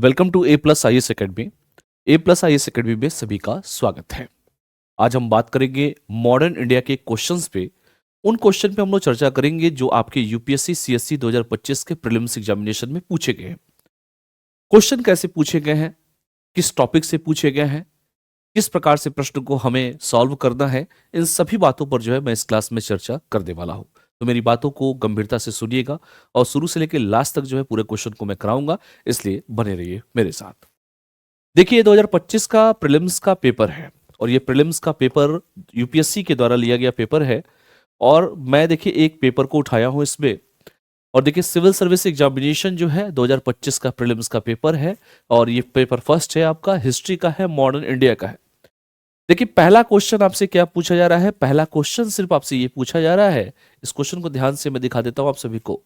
Welcome to A plus I S academy. A plus I S academy में सभी का स्वागत है। आज हम बात करेंगे मॉडर्न इंडिया के क्वेश्चंस पे। उन क्वेश्चन पे हम लोग चर्चा करेंगे जो आपके यूपीएससी सीएससी 2025 के प्रीलिम्स एग्जामिनेशन में पूछे गए हैं। क्वेश्चन कैसे पूछे गए हैं, किस टॉपिक से पूछे गए हैं, किस प्रकार से प्रश्न को हमें सॉल्व करना है, इन सभी बातों पर जो है मैं इस क्लास में चर्चा करने वाला हूं। तो मेरी बातों को गंभीरता से सुनिएगा और शुरू से लेकर लास्ट तक जो है पूरे क्वेश्चन को मैं कराऊंगा, इसलिए बने रहिए मेरे साथ। देखिए 2025 का प्रीलिम्स का पेपर है और ये प्रीलिम्स का पेपर यूपीएससी के द्वारा लिया गया पेपर है। और मैं देखिए एक पेपर को उठाया हूं इसमें। और देखिए सिविल सर्विस एग्जामिनेशन जो है 2025 का प्रीलिम्स का पेपर है और ये पेपर फर्स्ट है, आपका हिस्ट्री का है, मॉडर्न इंडिया का है। देखिए पहला क्वेश्चन आपसे क्या पूछा जा रहा है, पहला क्वेश्चन सिर्फ आपसे ये पूछा जा रहा है। इस क्वेश्चन को ध्यान से मैं दिखा देता हूं आप सभी को।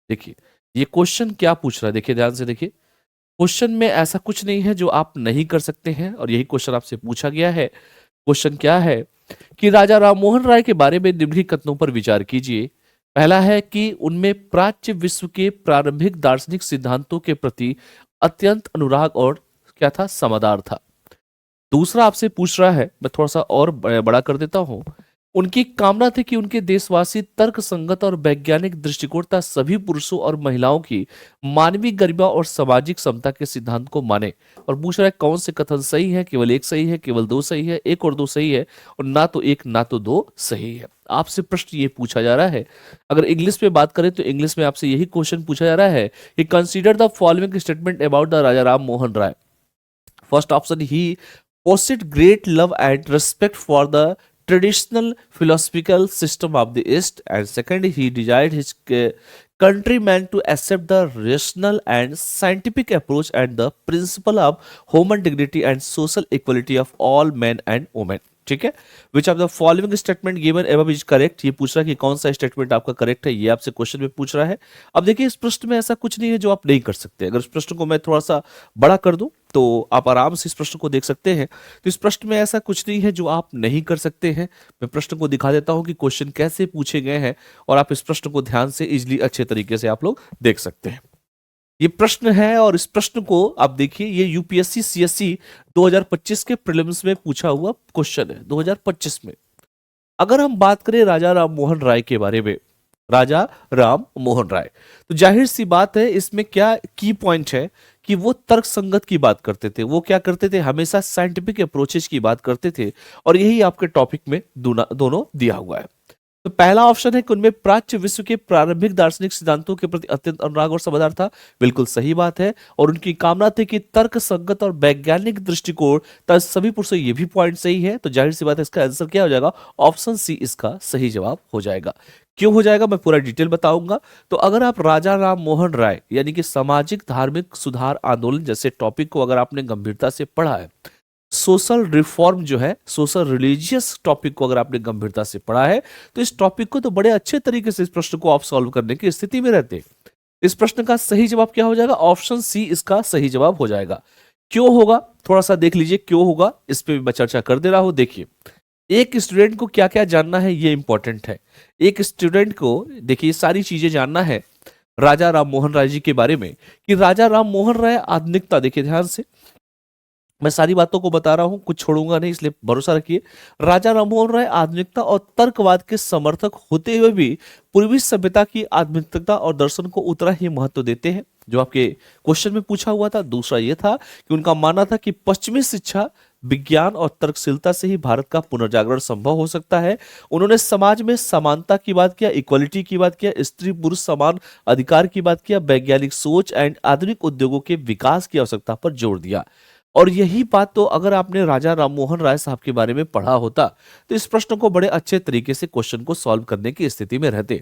देखिए ये क्वेश्चन क्या पूछ रहा है, देखिए ध्यान से देखिए। क्वेश्चन में ऐसा कुछ नहीं है जो आप नहीं कर सकते हैं और यही क्वेश्चन आपसे पूछा गया है। क्वेश्चन क्या है कि राजा राममोहन राय के बारे में निम्नलिखित कथनों पर विचार कीजिए। पहला है कि उनमें प्राच्य विश्व के प्रारंभिक दार्शनिक सिद्धांतों के प्रति अत्यंत अनुराग और क्या था, समादर था। दूसरा आपसे पूछ रहा है, मैं थोड़ा सा और बड़ा कर देता हूं। उनकी कामना थी कि उनके देशवासी तर्क संगत और वैज्ञानिक दृष्टिकोण तथा सभी पुरुषों और महिलाओं की मानवीय गरिमा और सामाजिक समता के सिद्धांत को माने। और पूछ रहा है कौन से कथन सही है, केवल एक सही है, केवल दो सही है, एक और दो सही है, और ना तो एक ना तो दो सही है। आपसे प्रश्न ये पूछा जा रहा है। अगर इंग्लिश में बात करें तो इंग्लिश में आपसे यही क्वेश्चन पूछा जा रहा है कि consider the following statement about the Raja Ram Mohan Roy. First option, he possessed great love and respect for the traditional philosophical system of the East, and second, he desired his countrymen to accept the rational and scientific approach and the principle of human dignity and social equality of all men and women। ठीक है, which of the following statement given above is correct. ये पूछ रहा है कि कौन सा statement आपका करेक्ट है, ये आपसे क्वेश्चन में पूछ रहा है। अब देखिए इस प्रश्न में ऐसा कुछ नहीं है जो आप नहीं कर सकते। अगर इस प्रश्न को मैं थोड़ा सा बड़ा कर दूं तो आप आराम से इस प्रश्न को देख सकते हैं। तो इस प्रश्न में ऐसा कुछ नहीं है जो आप नहीं कर सकते हैं। मैं प्रश्न को दिखा देता हूं कि क्वेश्चन कैसे पूछे गए हैं और आप इस प्रश्न को ध्यान से इजिली अच्छे तरीके से आप लोग देख सकते हैं। ये प्रश्न है और इस प्रश्न को आप देखिए, ये यूपीएससी सीएससी 2025 के प्रीलिम्स में पूछा हुआ क्वेश्चन है 2025 में। अगर हम बात करें राजा राम मोहन राय के बारे में, राजा राम मोहन राय, तो जाहिर सी बात है इसमें क्या की पॉइंट है कि वो तर्क संगत की बात करते थे। वो क्या करते थे, हमेशा साइंटिफिक अप्रोचेस की बात करते थे और यही आपके टॉपिक में दोनों दिया हुआ है। तो पहला ऑप्शन है कि उनमें प्राच्य विश्व के प्रारंभिक दार्शनिक सिद्धांतों के प्रति अत्यंत अनुराग और समझदार था। बिल्कुल सही बात है। और उनकी कामना थी कि तर्क संगत और वैज्ञानिक दृष्टिकोण तथा सभी पुरुषों, ये भी पॉइंट सही है। तो जाहिर सी बात है इसका आंसर क्या हो जाएगा, ऑप्शन सी इसका सही जवाब हो जाएगा। क्यों हो जाएगा मैं पूरा डिटेल बताऊंगा। तो अगर आप राजा राम मोहन राय यानी कि सामाजिक धार्मिक सुधार आंदोलन जैसे टॉपिक को अगर आपने गंभीरता से पढ़ा है, सोशल रिफॉर्म जो है, सोशल रिलीजियस टॉपिक को अगर आपने गंभीरता से पढ़ा है, तो इस टॉपिक को तो बड़े अच्छे तरीके से इस प्रश्न को आप सॉल्व करने की स्थिति में रहते हैं। इस प्रश्न का सही जवाब क्या हो जाएगा, ऑप्शन सी इसका सही जवाब हो जाएगा। क्यों होगा थोड़ा सा देख लीजिए, क्यों होगा इस पे मैं चर्चा कर दे रहा हूं। देखिए एक स्टूडेंट को क्या क्या जानना है ये इंपॉर्टेंट है। एक स्टूडेंट को देखिए सारी चीजें जानना है राजा राम मोहन राय जी के बारे में कि राजा राम मोहन राय आधुनिकता, देखिए ध्यान से मैं सारी बातों को बता रहा हूं, कुछ छोड़ूंगा नहीं, इसलिए भरोसा रखिए। राजा राममोहन राय आधुनिकता और तर्कवाद के समर्थक होते हुए भी पूर्वी सभ्यता की आध्यात्मिकता और दर्शन को उतना ही महत्व देते हैं जो आपके क्वेश्चन में पूछा हुआ था। दूसरा यह था कि उनका मानना था कि पश्चिमी शिक्षा, विज्ञान और तर्कशीलता से ही भारत का पुनर्जागरण संभव हो सकता है। उन्होंने समाज में समानता की बात किया, इक्वालिटी की बात किया, स्त्री पुरुष समान अधिकार की बात किया, वैज्ञानिक सोच एंड आधुनिक उद्योगों के विकास की आवश्यकता पर जोर दिया। और यही बात तो अगर आपने राजा राममोहन राय साहब के बारे में पढ़ा होता तो इस प्रश्न को बड़े अच्छे तरीके से क्वेश्चन को सॉल्व करने की स्थिति में रहते।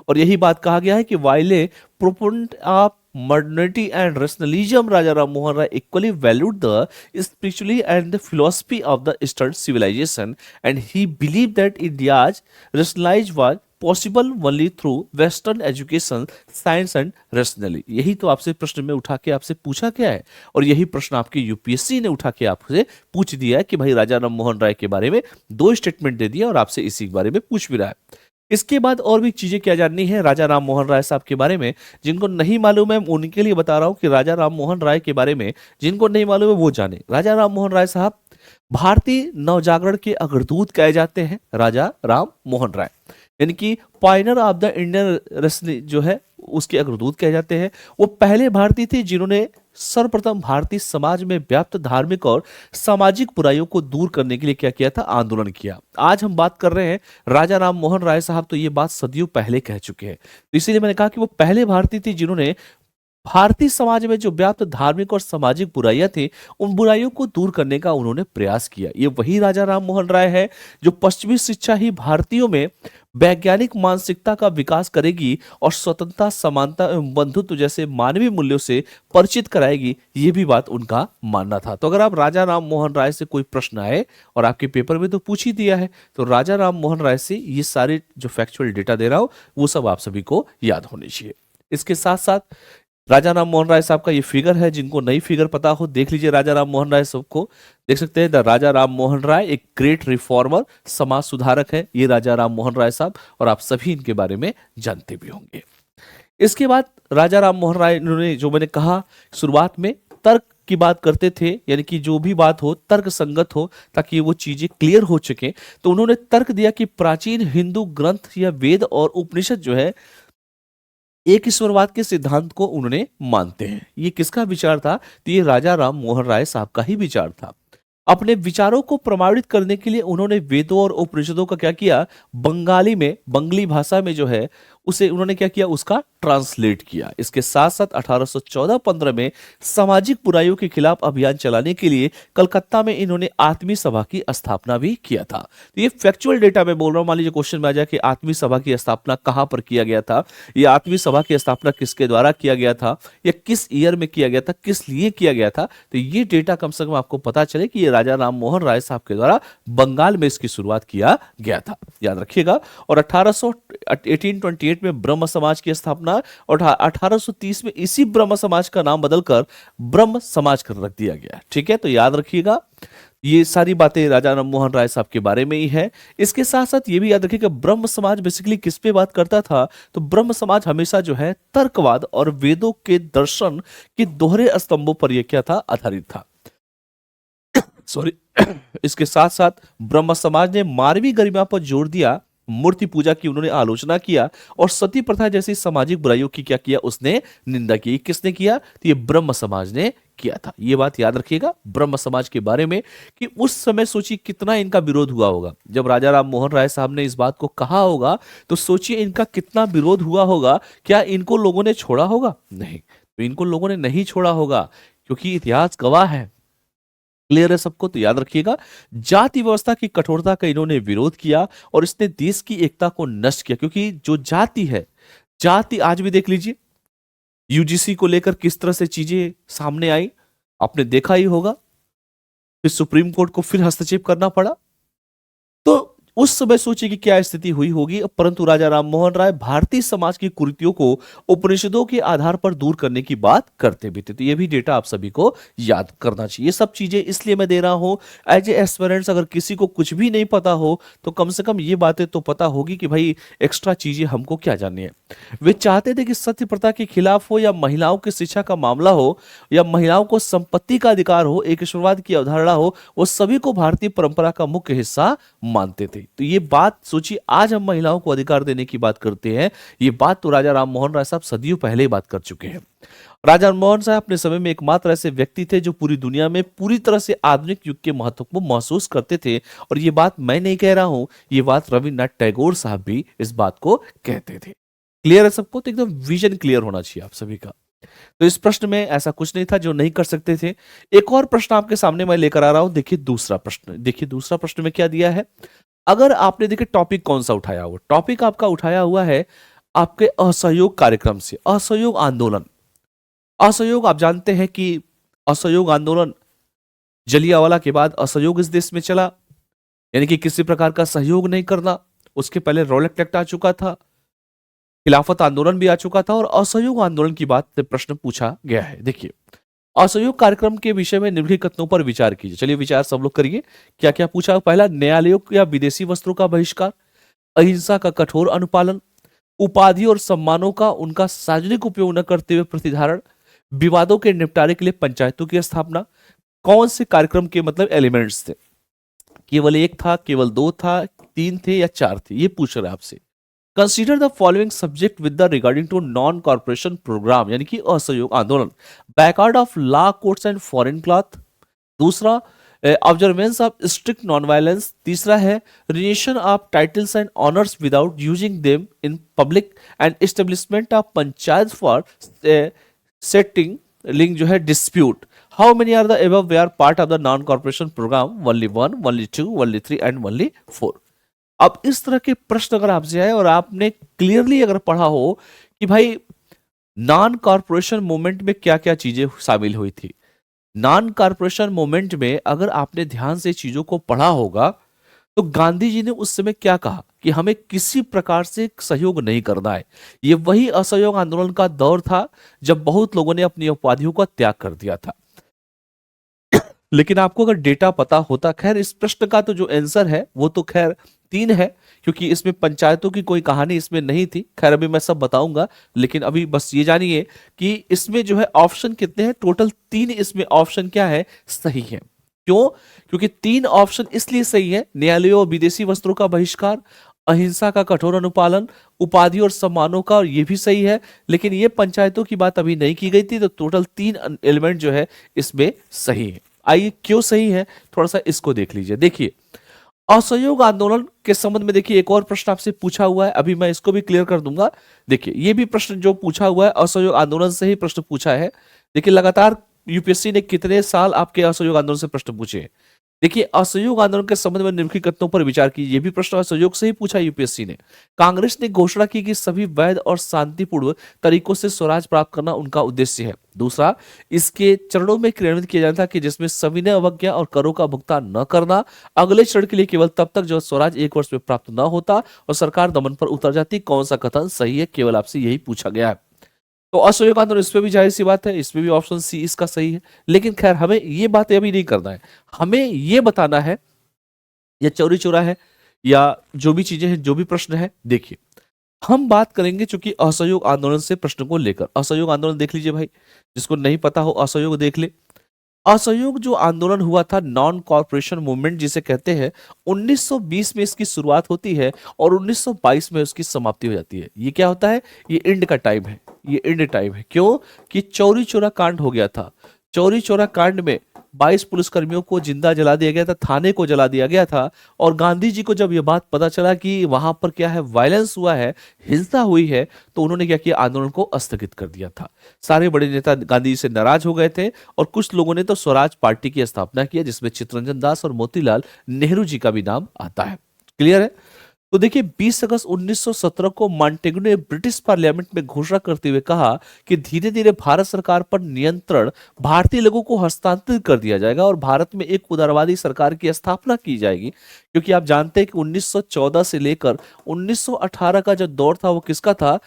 और यही बात कहा गया है कि वाइले proponent of modernity and rationalism, Raja Ram Mohan Rai equally valued the spirituality and the philosophy of the Eastern civilization, and he believed that India's rationalization was possible only through Western education, science and rationally। यही तो आपसे प्रश्न में उठा के आपसे पूछा गया है और यही प्रश्न आपके यूपीएससी ने उठा के आपसे पूछ दिया है कि भाई राजा राम मोहन राय के बारे में दो स्टेटमेंट दे दिया और आपसे इसी के बारे में पूछ भी रहा है। इसके बाद और भी चीजें क्या जाननी है राजा राम मोहन राय साहब के बारे में, जिनको नहीं मालूम है उनके लिए बता रहा हूं कि राजा राम मोहन राय के बारे में जिनको नहीं मालूम है वो जाने। राजा राम मोहन राय साहब भारतीय नवजागरण के अग्रदूत कहे जाते हैं। राजा राम मोहन राय यानी कि Pioneer of the Indian wrestling जो है उसके अग्रदूत कहे जाते हैं। वो पहले भारतीय थे जिन्होंने सर्वप्रथम भारतीय समाज में व्याप्त धार्मिक और सामाजिक बुराइयों को दूर करने के लिए क्या किया था, आंदोलन किया। आज हम बात कर रहे हैं राजा राम मोहन राय साहब, तो ये बात सदियों पहले कह चुके हैं। तो इसीलिए मैंने कहा कि वो पहले भारतीय थे जिन्होंने भारतीय समाज में जो व्याप्त धार्मिक और सामाजिक बुराइयां थी उन बुराइयों को दूर करने का उन्होंने प्रयास किया। ये वही राजा राम मोहन राय है जो पश्चिमी शिक्षा ही भारतीयों में वैज्ञानिक मानसिकता का विकास करेगी और स्वतंत्रता, समानता एवं बंधुत्व जैसे मानवीय मूल्यों से परिचित कराएगी। ये भी बात उनका मानना था। तो अगर आप राजा राम मोहन राय से कोई प्रश्न आए, और आपके पेपर में तो पूछ ही दिया है, तो राजा राम मोहन राय से ये सारे जो फैक्चुअल डेटा दे रहा हूं वो सब आप सभी को याद होने चाहिए। इसके साथ साथ राजा राम मोहन राय साहब का ये फिगर है, जिनको नई फिगर पता हो देख लीजिए। राजा राम मोहन राय साहब को देख सकते हैं, द राजा राम मोहन राय, एक ग्रेट रिफॉर्मर, समाज सुधारक है ये राजा राम मोहन राय साहब, और आप सभी इनके बारे में जानते भी होंगे। इसके बाद राजा राम मोहन राय इन्होंने, जो मैंने कहा शुरुआत में, तर्क की बात करते थे, यानी कि जो भी बात हो तर्क संगत हो ताकि वो चीजें क्लियर हो सके। तो उन्होंने तर्क दिया कि प्राचीन हिंदू ग्रंथ या वेद और उपनिषद जो है एक ईश्वरवाद के सिद्धांत को उन्होंने मानते हैं। ये किसका विचार था? तो ये राजा राम मोहन राय साहब का ही विचार था। अपने विचारों को प्रमाणित करने के लिए उन्होंने वेदों और उपनिषदों का क्या किया, बंगाली में, बंगली भाषा में जो है उसे उन्होंने क्या किया, उसका ट्रांसलेट किया। इसके साथ साथ 1814-15 में सामाजिक बुराइयों के खिलाफ अभियान चलाने के लिए कलकत्ता में इन्होंने आत्मीय सभा की स्थापना भी किया था। तो ये फैक्चुअल डेटा मैं बोल रहा हूं। मान लीजिए क्वेश्चन में आ जाए कि आत्मीय सभा की स्थापना कहां पर किया गया था, ये आत्मीय सभा की स्थापना किसके द्वारा किया गया था, या किस ईयर में किया गया था, किस लिए किया गया था, तो ये डेटा कम से कम आपको पता चले कि ये राजा राम मोहन राय साहब के द्वारा बंगाल में इसकी शुरुआत किया गया था, याद रखिएगा। और 1828 में ब्रह्म समाज की स्थापना, और 1830 में इसी ब्रह्म समाज का नाम बदलकर ब्रह्म समाज कर रख दिया गया। ठीक है, तो याद रखिएगा ये सारी बातें राजा राम मोहन राय साहब के बारे में ही है। इसके साथ साथ ये भी याद रखिए कि ब्रह्म समाज बेसिकली किस पे बात करता था, तो ब्रह्म समाज हमेशा जो है तर्कवाद और वेदों के दर्शन के दोहरे स्तंभों पर यह क्या था, आधारित था। सॉरी। इसके साथ साथ ब्रह्म समाज ने मानवीय गरिमा पर जोर दिया, मूर्ति पूजा की उन्होंने आलोचना किया, और सती प्रथा जैसी सामाजिक बुराइयों की क्या किया, उसने निंदा की। किसने किया? तो ये ब्रह्म समाज ने किया था। ये बात याद रखिएगा ब्रह्म समाज के बारे में कि उस समय सोचिए कितना इनका विरोध हुआ होगा। जब राजा राम मोहन राय साहब ने इस बात को कहा होगा तो सोचिए इनका कितना विरोध हुआ होगा। क्या इनको लोगों ने छोड़ा होगा? नहीं, तो इनको लोगों ने नहीं छोड़ा होगा, क्योंकि इतिहास गवाह है। क्लियर है सबको? तो याद रखिएगा जाति व्यवस्था की कठोरता का इन्होंने विरोध किया, और इसने देश की एकता को नष्ट किया। क्योंकि जो जाति है, जाति आज भी देख लीजिए यूजीसी को लेकर किस तरह से चीजें सामने आई, आपने देखा ही होगा। फिर सुप्रीम कोर्ट को फिर हस्तक्षेप करना पड़ा। तो उस समय सोचिए कि क्या स्थिति हुई होगी। परंतु राजा राम मोहन राय भारतीय समाज की कुरीतियों को उपनिषदों के आधार पर दूर करने की बात करते भी थे। तो ये भी डेटा आप सभी को याद करना चाहिए। ये सब चीजें इसलिए मैं दे रहा हूं एज ए एस्पिरेंट्स, अगर किसी को कुछ भी नहीं पता हो तो कम से कम ये बातें तो पता होगी कि भाई एक्स्ट्रा चीजें हमको क्या जाननी है। वे चाहते थे कि सत्य प्रथा के खिलाफ हो, या महिलाओं की शिक्षा का मामला हो, या महिलाओं को संपत्ति का अधिकार हो, एक ईश्वरवाद की अवधारणा हो, वो सभी को भारतीय परंपरा का मुख्य हिस्सा मानते थे। तो ये बात सोचिए, आज हम महिलाओं को अधिकार देने की बात करते हैं, ये बात तो राजा राम मोहन राय साहब सदियों पहले ही बात कर चुके हैं। राजा राम मोहन साहब अपने समय में एकमात्र ऐसे व्यक्ति थे जो पूरी दुनिया में पूरी तरह से आधुनिक युग के महत्व को महसूस करते थे। और ये बात मैं नहीं कह रहा हूं, ये बात रविन्द्रनाथ टैगोर साहब भी इस बात को कहते थे। क्लियर है सबको? तो एकदम विजन क्लियर होना चाहिए आप सभी का। तो इस प्रश्न में ऐसा कुछ नहीं था जो नहीं कर सकते थे। एक और प्रश्न आपके सामने मैं लेकर आ रहा हूं। देखिए दूसरा प्रश्न, देखिए दूसरा प्रश्न में क्या दिया है। अगर आपने देखिए टॉपिक कौन सा उठाया हुआ, टॉपिक आपका उठाया हुआ है आपके असहयोग कार्यक्रम से, असहयोग आंदोलन। असहयोग, आप जानते हैं कि असहयोग आंदोलन जलियांवाला के बाद असहयोग इस देश में चला, यानी कि किसी प्रकार का सहयोग नहीं करना। उसके पहले रॉलेट एक्ट आ चुका था, खिलाफत आंदोलन भी आ चुका था, और असहयोग आंदोलन की बात से प्रश्न पूछा गया है। देखिए असहयोग कार्यक्रम के विषय में निम्नलिखित कथनों पर विचार कीजिए। चलिए विचार सब लोग करिए। क्या क्या पूछा? पहला, न्यायालयों या विदेशी वस्त्रों का बहिष्कार, अहिंसा का कठोर अनुपालन, उपाधि और सम्मानों का उनका सार्वजनिक उपयोग न करते हुए प्रतिधारण, विवादों के निपटारे के लिए पंचायतों की स्थापना। कौन से कार्यक्रम के मतलब एलिमेंट्स थे? केवल एक था, केवल दो था, तीन थे या चार थे, ये पूछ रहे हैं आपसे। Consider the following subject with the regarding to non corporation program, यानी कि असहयोग आंदोलन। Back out of law courts and foreign cloth. दूसरा, observance of strict non violence. तीसरा है renunciation of titles and honours without using them in public and establishment of panchayat for setting link जो है dispute. How many are the above we are part of the non corporation program? Only one, only to, only three and only four. अब इस तरह के प्रश्न अगर आपसे आए और आपने क्लियरली अगर पढ़ा हो कि भाई नॉन कॉर्पोरेशन मूवमेंट में क्या क्या चीजें शामिल हुई थी, नॉन कॉर्पोरेशन मूवमेंट में अगर आपने ध्यान से चीजों को पढ़ा होगा तो गांधी जी ने उस समय क्या कहा कि हमें किसी प्रकार से सहयोग नहीं करना है। ये वही असहयोग आंदोलन का दौर था जब बहुत लोगों ने अपनी उपाधियों का त्याग कर दिया था। लेकिन आपको अगर डेटा पता होता, खैर इस प्रश्न का तो जो आंसर है वो तो खैर तीन है, क्योंकि इसमें पंचायतों की कोई कहानी इसमें नहीं थी। खैर अभी मैं सब बताऊंगा, लेकिन अभी बस ये जानिए कि इसमें जो है ऑप्शन कितने हैं, टोटल तीन इसमें ऑप्शन क्या है, सही है। क्यों? क्योंकि तीन ऑप्शन इसलिए सही है, न्यायालयों और विदेशी वस्त्रों का बहिष्कार, अहिंसा का कठोर अनुपालन, उपाधि और सम्मानों का, और ये भी सही है। लेकिन ये पंचायतों की बात अभी नहीं की गई थी, तो टोटल तीन एलिमेंट जो है इसमें सही है। आइए क्यों सही है थोड़ा सा इसको देख लीजिए। देखिए असहयोग आंदोलन के संबंध में देखिए एक और प्रश्न आपसे पूछा हुआ है, अभी मैं इसको भी क्लियर कर दूंगा। देखिए ये भी प्रश्न जो पूछा हुआ है असहयोग आंदोलन से ही प्रश्न पूछा है। देखिए लगातार यूपीएससी ने कितने साल आपके असहयोग आंदोलन से प्रश्न पूछे हैं। देखिए असहयोग आंदोलन के संबंध में निम्नलिखित कथनों पर विचार कीजिए। ये भी प्रश्न असहयोग से ही पूछा यूपीएससी ने। कांग्रेस ने घोषणा की कि सभी वैध और शांतिपूर्ण तरीकों से स्वराज प्राप्त करना उनका उद्देश्य है। दूसरा, इसके चरणों में क्रियान्वित किया जाना था कि जिसमें सविनय अवज्ञा और करों का भुगतान न करना, अगले चरण के लिए केवल तब तक जब स्वराज एक वर्ष में प्राप्त न होता और सरकार दमन पर उतर जाती। कौन सा कथन सही है, केवल आपसे यही पूछा गया है। तो असहयोग आंदोलन, इसमें भी जाहिर सी बात है, इसमें भी ऑप्शन सी इसका सही है। लेकिन खैर हमें ये बातें अभी नहीं करना है, हमें ये बताना है या चौरी चौरा है या जो भी चीजें हैं, जो भी प्रश्न है। देखिए हम बात करेंगे चूंकि असहयोग आंदोलन से प्रश्न को लेकर। असहयोग आंदोलन देख लीजिए भाई, जिसको नहीं पता हो असहयोग देख ले। असहयोग जो आंदोलन हुआ था, नॉन कॉर्पोरेशन मूवमेंट जिसे कहते हैं, 1920 में इसकी शुरुआत होती है और 1922 में उसकी समाप्ति हो जाती है। ये क्या होता है, ये एंड का टाइम है, ये एंड टाइम है। क्यों? कि चौरी चौरा कांड हो गया था। चौरी चौरा कांड में 22 पुलिसकर्मियों को जिंदा जला दिया गया था, थाने को जला दिया गया था। और गांधी जी को जब यह बात पता चला कि वहां पर क्या है, वायलेंस हुआ है, हिंसा हुई है, तो उन्होंने क्या किया, आंदोलन को स्थगित कर दिया था। सारे बड़े नेता गांधी जी से नाराज हो गए थे और कुछ लोगों ने तो स्वराज पार्टी की स्थापना की, जिसमें चित्तरंजन दास और मोतीलाल नेहरू जी का भी नाम आता है। क्लियर है? तो देखिए 20 अगस्त 1917 को मॉन्टेग्यू ने ब्रिटिश पार्लियामेंट में घोषणा करते हुए कहा कि धीरे धीरे भारत सरकार पर नियंत्रण भारतीय लोगों को हस्तांतरित कर दिया जाएगा और भारत में एक उदारवादी सरकार की स्थापना की जाएगी। क्योंकि आप जानते हैं कि 1914 से लेकर 1918 का जो दौर था वो किसका था,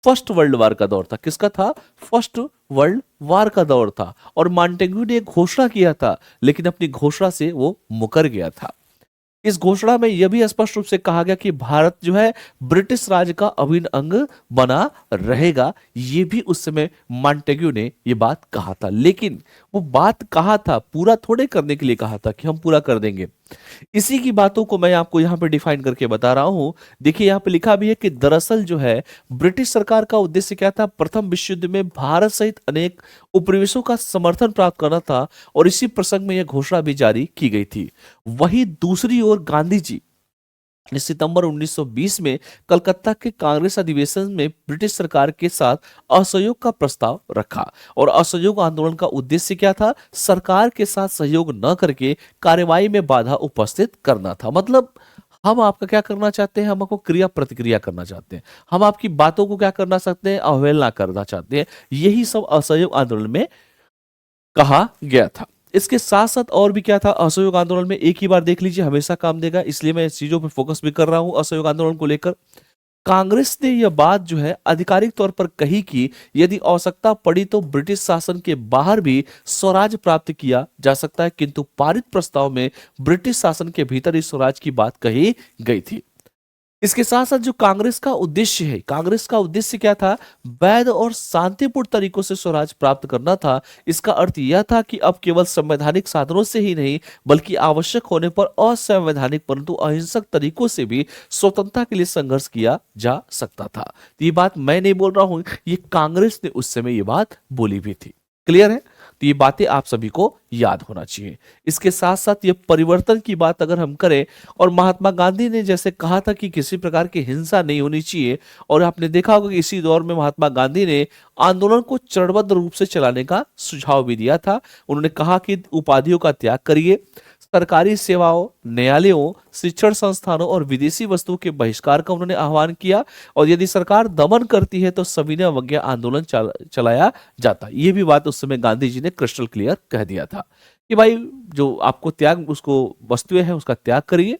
फर्स्ट वर्ल्ड वार का दौर था। किसका था? फर्स्ट वर्ल्ड वार का दौर था। और मॉन्टेग्यू ने एक घोषणा किया था, लेकिन अपनी घोषणा से वो मुकर गया था। इस घोषणा में यह भी स्पष्ट रूप से कहा गया कि भारत जो है ब्रिटिश राज का अभिन्न अंग बना रहेगा। ये भी उस समय मॉन्टेग्यू ने ये बात कहा था। लेकिन वो बात कहा था, पूरा थोड़े करने के लिए कहा था कि हम पूरा कर देंगे। इसी की बातों को मैं आपको यहाँ पे डिफाइन करके बता रहा हूं। देखिए यहाँ पे लिखा भी है कि दरअसल जो है ब्रिटिश सरकार का उद्देश्य क्या था, प्रथम विश्व युद्ध में भारत सहित अनेक उपनिवेशों का समर्थन प्राप्त करना था और इसी प्रसंग में यह घोषणा भी जारी की गई थी। वहीं दूसरी ओर गांधी जी ने सितंबर 1920 में कलकत्ता के कांग्रेस अधिवेशन में ब्रिटिश सरकार के साथ असहयोग का प्रस्ताव रखा। और असहयोग आंदोलन का उद्देश्य क्या था, सरकार के साथ सहयोग न करके कार्रवाई में बाधा उपस्थित करना था। मतलब हम आपका क्या करना चाहते हैं, हम आपको क्रिया प्रतिक्रिया करना चाहते हैं, हम आपकी बातों को क्या करना चाहते हैं, अवहेलना करना चाहते हैं। यही सब असहयोग आंदोलन में कहा गया था। इसके साथ साथ और भी क्या था असहयोग आंदोलन में, एक ही बार देख लीजिए, हमेशा काम देगा, इसलिए मैं इस चीजों पर फोकस भी कर रहा हूं। असहयोग आंदोलन को लेकर कांग्रेस ने यह बात जो है आधिकारिक तौर पर कही कि यदि आवश्यकता पड़ी तो ब्रिटिश शासन के बाहर भी स्वराज प्राप्त किया जा सकता है, किंतु पारित प्रस्ताव में ब्रिटिश शासन के भीतर इस स्वराज की बात कही गई थी। इसके साथ साथ जो कांग्रेस का उद्देश्य है, कांग्रेस का उद्देश्य क्या था? वैध और शांतिपूर्ण तरीकों से स्वराज प्राप्त करना था। इसका अर्थ यह था कि अब केवल संवैधानिक साधनों से ही नहीं, बल्कि आवश्यक होने पर असंवैधानिक परंतु अहिंसक तरीकों से भी स्वतंत्रता के लिए संघर्ष किया जा सकता था। तो ये बात मैं नहीं बोल रहा हूं, ये कांग्रेस ने उस समय ये बात बोली भी थी। क्लियर है? तो ये बातें आप सभी को याद होना चाहिए। इसके साथ साथ ये परिवर्तन की बात अगर हम करें, और महात्मा गांधी ने जैसे कहा था कि किसी प्रकार की हिंसा नहीं होनी चाहिए, और आपने देखा होगा कि इसी दौर में महात्मा गांधी ने आंदोलन को चरणबद्ध रूप से चलाने का सुझाव भी दिया था। उन्होंने कहा कि उपाधियों का त्याग करिए, सरकारी सेवाओं, न्यायालयों, शिक्षण संस्थानों और विदेशी वस्तुओं के बहिष्कार का उन्होंने आह्वान किया, और यदि सरकार दमन करती है तो सविनय अवज्ञा आंदोलन चलाया जाता। ये भी बात उस समय गांधी जी ने क्रिस्टल क्लियर कह दिया था कि भाई जो आपको त्याग, उसको वस्तुएं हैं उसका त्याग करिए,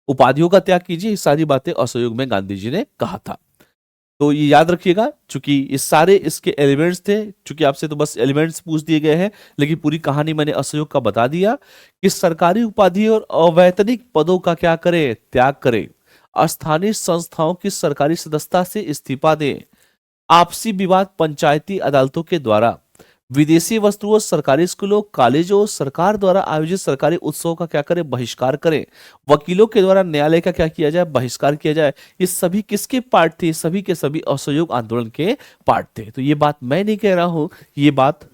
उपाधियों का त्याग कीजिए। ये सारी बातें असहयोग में गांधी जी ने कहा था। तो ये याद रखिएगा, चूंकि ये सारे इसके एलिमेंट्स थे, चूंकि आपसे तो बस एलिमेंट्स पूछ दिए गए हैं, लेकिन पूरी कहानी मैंने असहयोग का बता दिया कि सरकारी उपाधि और अवैतनिक पदों का क्या करे? त्याग करे, स्थानीय संस्थाओं की सरकारी सदस्यता से इस्तीफा दें, आपसी विवाद पंचायती अदालतों के द्वारा, विदेशी वस्तुओं, सरकारी स्कूलों, कॉलेजों, सरकार द्वारा आयोजित सरकारी उत्सवों का क्या करें? बहिष्कार करें, वकीलों के द्वारा न्यायालय का क्या किया जाए? बहिष्कार किया जाए। ये सभी किसके पार्ट थे? सभी के सभी असहयोग आंदोलन के पार्ट थे। तो ये बात मैं नहीं कह रहा हूं, ये बात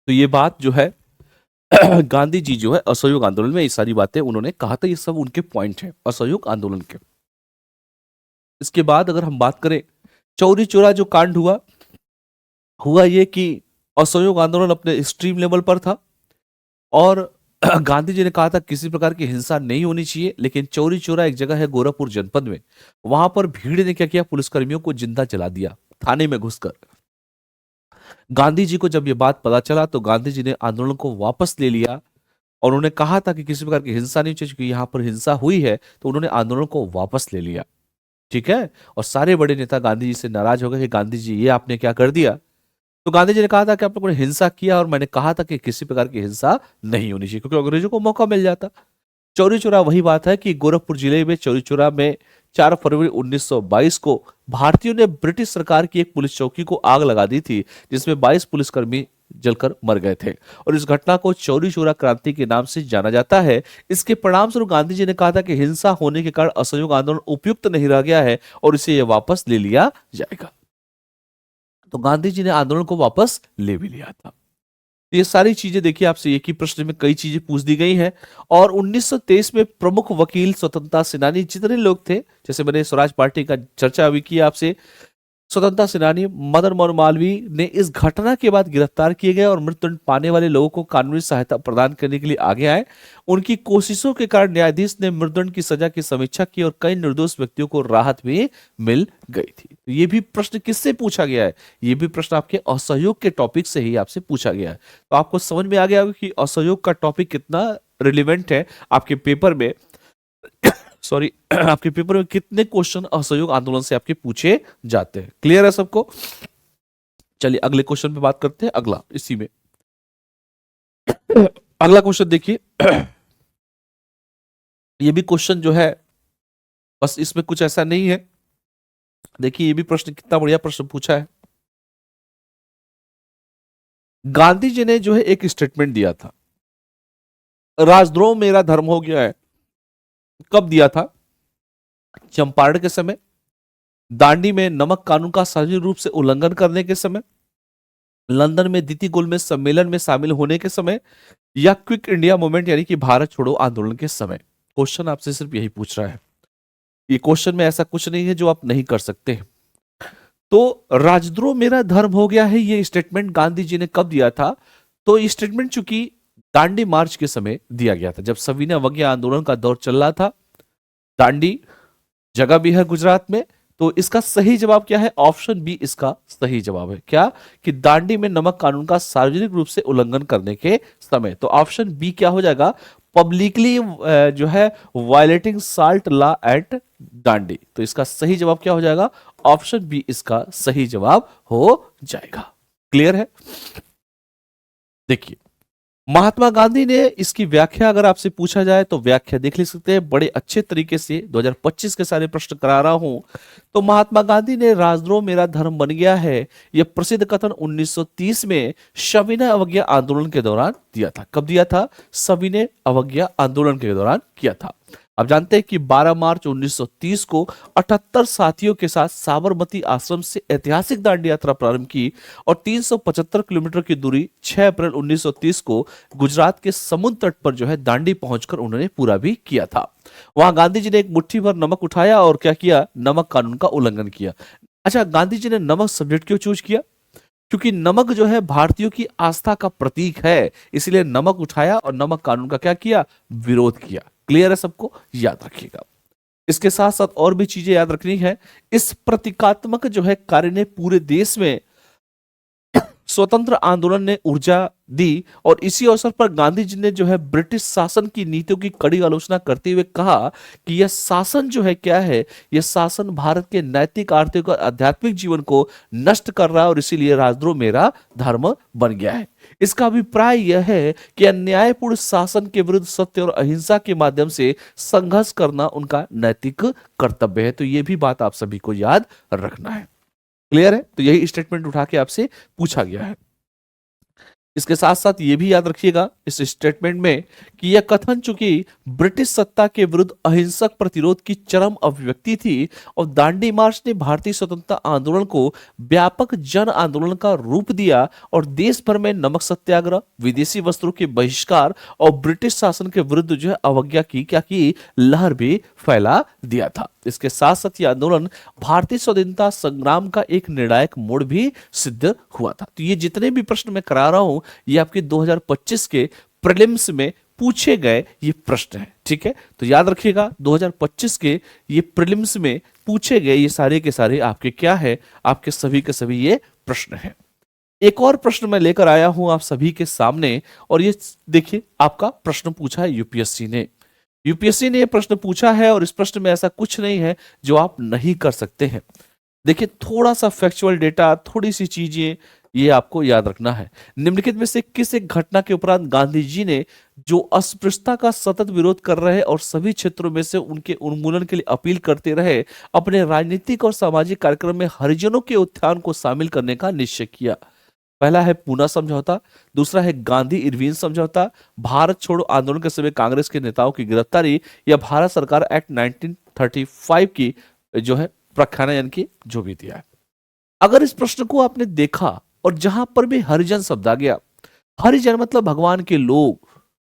तो ये बात जो है गांधी जी जो है असहयोग आंदोलन में ये सारी बातें उन्होंने कहा था, ये सब उनके पॉइंट है असहयोग आंदोलन के। इसके बाद अगर हम बात करें, चौरी चौरा जो कांड हुआ, हुआ ये कि असहयोग आंदोलन अपने एक्सट्रीम लेवल पर था, और गांधी जी ने कहा था किसी प्रकार की हिंसा नहीं होनी चाहिए, लेकिन चौरी चौरा एक जगह है गोरखपुर जनपद में, वहां पर भीड़ ने क्या किया? पुलिसकर्मियों को जिंदा जला दिया थाने में घुसकर। गांधी जी को जब ये बात पता चला तो गांधी जी ने आंदोलन को वापस ले लिया, और उन्होंने कहा था कि किसी प्रकार की हिंसा नहीं चाहिए, क्योंकि यहां पर हिंसा हुई है, तो उन्होंने आंदोलन को वापस ले लिया। ठीक है? और सारे बड़े नेता गांधी जी से नाराज हो गए कि गांधी जी ये आपने क्या कर दिया? तो गांधी जी ने कहा था कि आप लोगों ने हिंसा किया, और मैंने कहा था कि किसी प्रकार की हिंसा नहीं होनी चाहिए, क्योंकि अंग्रेजों को मौका मिल जाता। चौरी चौरा वही बात है कि गोरखपुर जिले में चौरी चौरा में 4 फरवरी 1922 को भारतीयों ने ब्रिटिश सरकार की एक पुलिस चौकी को आग लगा दी थी, जिसमें 22 पुलिसकर्मी जलकर मर गए थे, और इस घटना को चौरी चौरा क्रांति के नाम से जाना जाता है। इसके परिणाम स्वरूप गांधी जी ने कहा था कि हिंसा होने के कारण असहयोग आंदोलन उपयुक्त नहीं रह गया है, और इसे यह वापस ले लिया जाएगा। तो गांधी जी ने आंदोलन को वापस ले भी लिया था। ये सारी चीजें देखिए, आपसे एक ही प्रश्न में कई चीजें पूछ दी गई हैं। और 1923 में प्रमुख वकील, स्वतंत्रता सेनानी जितने लोग थे, जैसे मैंने स्वराज पार्टी का चर्चा अभी किया आपसे, स्वतंत्रता सेनानी मदन मोहन मालवीय ने इस घटना के बाद गिरफ्तार किए गए और मृत्युदंड पाने वाले लोगों को कानूनी सहायता प्रदान करने के लिए आगे आए। उनकी कोशिशों के कारण न्यायाधीश ने मृत्युदंड की सजा की समीक्षा की, और कई निर्दोष व्यक्तियों को राहत भी मिल गई थी। तो ये भी प्रश्न किससे पूछा गया है? ये भी प्रश्न आपके असहयोग के टॉपिक से ही आपसे पूछा गया है। तो आपको समझ में आ गया होगा कि असहयोग का टॉपिक कितना रिलेवेंट है आपके पेपर में। सॉरी आपके पेपर में कितने क्वेश्चन असहयोग आंदोलन से आपके पूछे जाते हैं। क्लियर है सबको? चलिए अगले क्वेश्चन पे बात करते हैं। अगला इसी में अगला क्वेश्चन देखिए, ये भी क्वेश्चन जो है, बस इसमें कुछ ऐसा नहीं है। देखिए ये भी प्रश्न कितना बढ़िया प्रश्न पूछा है। गांधी जी ने जो है एक स्टेटमेंट दिया था, राजद्रोह मेरा धर्म हो गया है। कब दिया था? चंपारण के समय, दांडी में नमक कानून का सार्वजनिक रूप से उल्लंघन करने के समय, लंदन में द्वितीय गोलमेज सम्मेलन में शामिल होने के समय, या क्विक इंडिया मूवमेंट यानी कि भारत छोड़ो आंदोलन के समय। क्वेश्चन आपसे सिर्फ यही पूछ रहा है। ये क्वेश्चन में ऐसा कुछ नहीं है जो आप नहीं कर सकते। तो राजद्रोह मेरा धर्म हो गया है, ये स्टेटमेंट गांधी जी ने कब दिया था? तो ये स्टेटमेंट चूंकि दांडी मार्च के समय दिया गया था, जब सविनय अवज्ञा आंदोलन का दौर चल रहा था। दांडी जगह भी है गुजरात में। तो इसका सही जवाब क्या है? ऑप्शन बी इसका सही जवाब है। क्या? कि दांडी में नमक कानून का सार्वजनिक रूप से उल्लंघन करने के समय। तो ऑप्शन बी क्या हो जाएगा? पब्लिकली जो है violating salt law at Dandi. तो इसका सही जवाब क्या हो जाएगा? ऑप्शन बी इसका सही जवाब हो जाएगा। क्लियर है? देखिए, महात्मा गांधी ने इसकी व्याख्या अगर आपसे पूछा जाए तो व्याख्या देख ले सकते हैं बड़े अच्छे तरीके से। 2025 के सारे प्रश्न करा रहा हूं। तो महात्मा गांधी ने राजद्रोह मेरा धर्म बन गया है यह प्रसिद्ध कथन 1930 में सविनय अवज्ञा आंदोलन के दौरान दिया था। कब दिया था? सविनय अवज्ञा आंदोलन के दौरान किया था। आप जानते हैं कि 12 मार्च 1930 को 78 साथियों के साथ साबरमती आश्रम से ऐतिहासिक दांडी यात्रा प्रारंभ की और 375 किलोमीटर की दूरी 6 अप्रैल 1930 को गुजरात के समुद्र तट पर जो है दांडी पहुंचकर उन्होंने पूरा भी किया था। वहां गांधी जी ने एक मुट्ठी भर नमक उठाया और क्या किया? नमक कानून का उल्लंघन किया। अच्छा, गांधी जी ने नमक सब्जेक्ट क्यों चूज किया? क्योंकि नमक जो है भारतीयों की आस्था का प्रतीक है, इसलिए नमक उठाया और नमक कानून का क्या किया? विरोध किया। क्लियर है सबको? याद रखिएगा। इसके साथ साथ और भी चीजें याद रखनी है। इस प्रतीकात्मक जो है कार्य ने पूरे देश में स्वतंत्र आंदोलन ने ऊर्जा दी और इसी अवसर पर गांधी जी ने जो है ब्रिटिश शासन की नीतियों की कड़ी आलोचना करते हुए कहा कि यह शासन जो है क्या है? यह शासन भारत के नैतिक, आर्थिक और आध्यात्मिक जीवन को नष्ट कर रहा है और इसीलिए राजद्रोह मेरा धर्म बन गया है। इसका अभिप्राय यह है कि अन्यायपूर्ण शासन के विरुद्ध सत्य और अहिंसा के माध्यम से संघर्ष करना उनका नैतिक कर्तव्य है। तो यह भी बात आप सभी को याद रखना है। क्लियर है? तो यही स्टेटमेंट उठा के आपसे पूछा गया है। इसके साथ साथ ये भी याद रखिएगा इस स्टेटमेंट में कि यह कथन चूंकि ब्रिटिश सत्ता के विरुद्ध अहिंसक प्रतिरोध की चरम अभिव्यक्ति थी और दांडी मार्च ने भारतीय स्वतंत्रता आंदोलन को व्यापक जन आंदोलन का रूप दिया और देश भर में नमक सत्याग्रह, विदेशी वस्त्रों के बहिष्कार और ब्रिटिश शासन के विरुद्ध जो है अवज्ञा की क्या की लहर भी फैला दिया था। इसके साथ साथ यह आंदोलन भारतीय स्वतंत्रता संग्राम का एक निर्णायक मोड़ भी सिद्ध हुआ था। तो ये जितने भी प्रश्न मैं करा रहा हूं ये आपके 2025 के प्रीलिम्स में पूछे गए ये प्रश्न हैं। ठीक है, तो याद रखिएगा 2025 के ये प्रीलिम्स में पूछे गए ये सारे के सारे आपके क्या है? आपके सभी के सभी ये प्रश्न हैं। एक और प्रश्न मैं लेकर आया हूं आप सभी के सामने और ये देखिए आपका प्रश्न पूछा है यूपीएससी ने। यूपीएससी ने यह प्रश्न पूछा है और इस प्रश्न में ऐसा कुछ नहीं है जो आप नहीं कर सकते हैं। देखिए, थोड़ा सा फैक्चुअल डेटा, थोड़ी सी चीजें ये आपको याद रखना है। निम्नलिखित में से किस एक घटना के उपरांत गांधी जी ने जो अस्पृश्यता का सतत विरोध कर रहे और सभी क्षेत्रों में से उनके उन्मूलन के लिए अपील करते रहे, अपने राजनीतिक और सामाजिक कार्यक्रम में हरिजनों के उत्थान को शामिल करने का निश्चय किया? पहला है पूना समझौता, दूसरा है गांधी इरविन समझौता, भारत छोड़ो आंदोलन के समय कांग्रेस के नेताओं की गिरफ्तारी या भारत सरकार एक्ट 1935 की जो है प्रख्याना यानी कि जो भी दिया है। अगर इस प्रश्न को आपने देखा और जहां पर भी हरिजन शब्द आ गया, हरिजन मतलब भगवान के लोग,